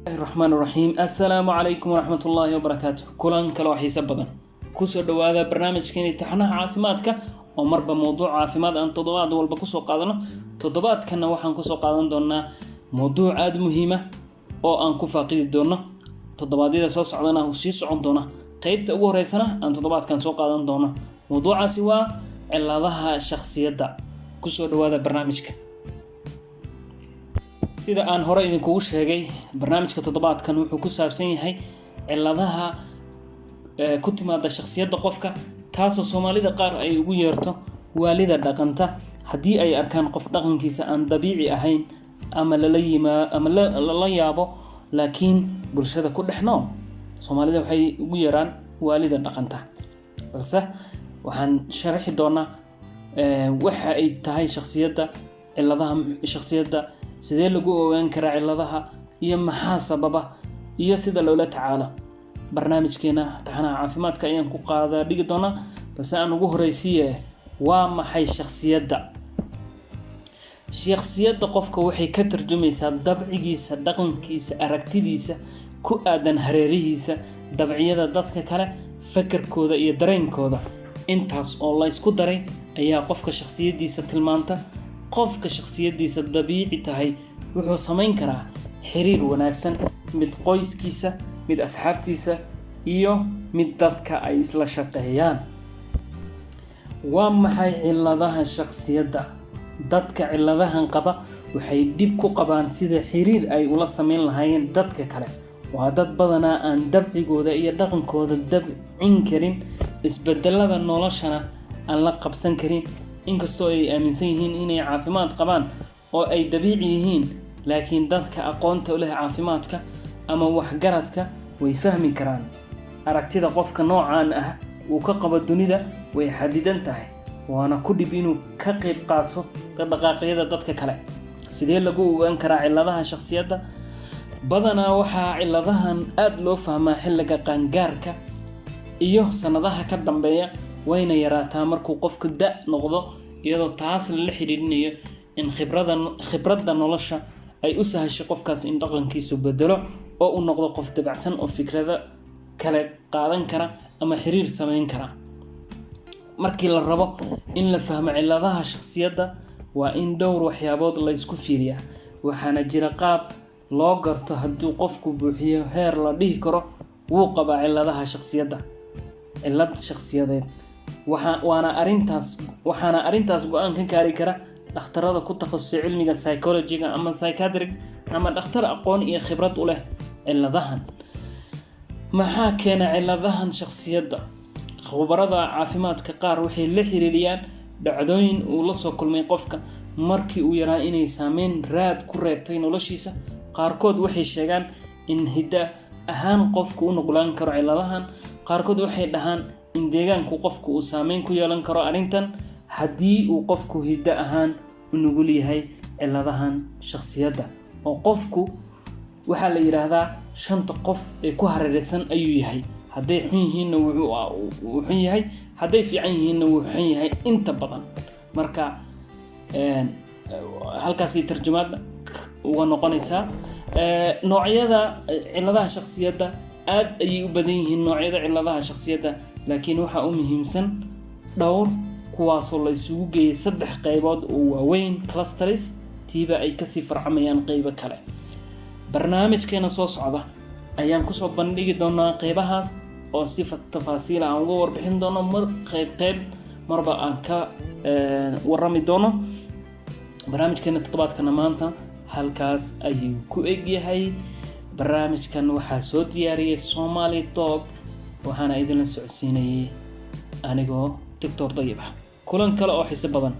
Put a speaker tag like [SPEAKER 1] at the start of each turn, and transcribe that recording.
[SPEAKER 1] الرحمن الرحيم السلام عليكم ورحمة الله وبركاته كلان كلو حيسا بدن كسو دوادا برنامج كيني تحنا عافيمادك ومربا موضوع عافيماد أن تضباد والبا كسو قادنا تضباد كنا وحان كسو قادن دونا موضوع عاد مهمة أو أن كفاقيد دونا تضبادي دا سوس عدنا وسيس عندنا قيبت أقوه ريسنا أن تضباد كان سو قادن دونا موضوع سوا علادها الشخصية دا كسو دوادا برنامجك sida aan hore idinku sheegay barnaamijka toddobaadkan wuxuu ku saabsan yahay ciladaha ku timaada shakhsiyadda qofka taasoo Soomaalida qaar ay ugu yeerto waalida dhaqanta hadii ay arkaan qof dhaqankiisa aan dabiici ahayn ama la yaabo laakiin bulshada ku dhexnoo Soomaalida waxay ugu yeeraan waalida dhaqanta balse waxaan sharaxi doonaa waxa ay tahay shakhsiyadda ciladaha shakhsiyadda sidee lagu ogaan karaa ciladaha iyo maxaa sababa iyo sida loola tacaalo barnaamijkeena taxanaha caafimaadka ayaan ku qaada dhigi doonaa balse aan ugu horeysiiyay waa maxay shakhsiyadda qofka waxay ka tarjumaysaa dabcigiisa dhaqankiisa aragtidiisa ku aadan hareerihiisa dabciyada dadka kale fakarkooda iyo dareenkooda intaas oo la isku daray ayaa qofka shakhsiyadiisa tilmaanta qofka shakhsiyadiisa dabiici tahay wuxuu sameyn karaa xiriir wanaagsan mid qoyskiisa mid asxaabtiisa iyo mid dadka ay isla shaqeeyaan waa maxay ciladaha shakhsiyadda dadka ciladahan qaba waxay dib ku qabaan sida xiriir ay ula sameyn lahaayeen dadka kale waa dad badanaa aan dabcigooda iyo dhaqankooda dabcin karin isbedelada noloshana aan la qabsan karin inkastoo ay aaminsan yihiin inay caafimaad qabaan oo ay dabiici yihiin laakiin dadka aqoonta u leh caafimaadka ama waxgaradka way fahmi karaan aragtida qofka noocan ah uu ka qabo dunida way xadidan tahay waana ku dib inuu ka qayb qaato dhaqaaqyada dadka kale sidee lagu ogaan karaa ciladaha shakhsiyadda badanaa waxaa ciladahan aad loo fahmaa xilliga qaangaarka iyo sanadaha ka dambeeya wayna yaraataa markuu qofku da noqdo iyadoo taas la xiriirinayo in khibradda nolosha ay u sahasho qofkaas in dhaqankiisu bedelo oo uu noqdo qof dabacsan oo fikrada kale qaadan kara ama xiriir sameyn kara markii la rabo in la fahmo ciladaha shakhsiyadda waa in dhowr waxyaabood la isku fiiriyaa waxaana jira qaab loo garto haddii qofku buuxiyo heer la dhihi karo wuu qabaa ciladaha shakhsiyadda cilad shakhsiyadeed waxaana arintaas go'aan ka gaari kara dhakhtarada ku takhasusay cilmiga psychology-ga ama psychiatric ama dhakhtar aqoon iyo khibrad u leh ciladahan maxaa keena ciladahan shakhsiyadda khubarada caafimaadka qaar waxay la xiriiriyaan dhacdooyin uu la soo kulmay qofka markii uu yaraa inay saameyn raad ku reebtay noloshiisa qaarkood waxay sheegaan in hidda ahaan qofku u nuglaan karo ciladahan qaarkood waxay dhahaan in deegaanku qofku uu saameyn ku yeelan karo arintan hadii uu qofku hidda ahaan u nugul yahay ciladahan shakhsiyadda oo qofku waxa la yiraahdaa shanta qof ee ku hareeraysan ayuu yahay haday xun yihiin wuu xun yahay haday fiican yihiin wuu xun yahay inta badan marka halkaas ay tarjumaad uga noqonaysaa noocyada ciladaha shakhsiyadda aad ayay u badan yihiin noocyada ciladaha shakhsiyadda laakiin waxa uu muhiimsan dhowr kuwaasoo la isugu geeyay 3 qaybood oo waaweyn clusters tiiba ay ka sii farcamayaan qaybo kale barnaamijkeena soo socda ayaan ku soo bandhigi doonaa qaybahaas oo si tafaasiil ah uga warbixin doono qayb marba aan ka warrami doono barnaamijkeena toddobaadkana maanta halkaas ayuu ku eg yahay barnaamijkan waxaa soo diyaariyay Somali Talk waxaana idin la socodsiinayay anigoo Dr. Dayib kulan kale oo xiiso badan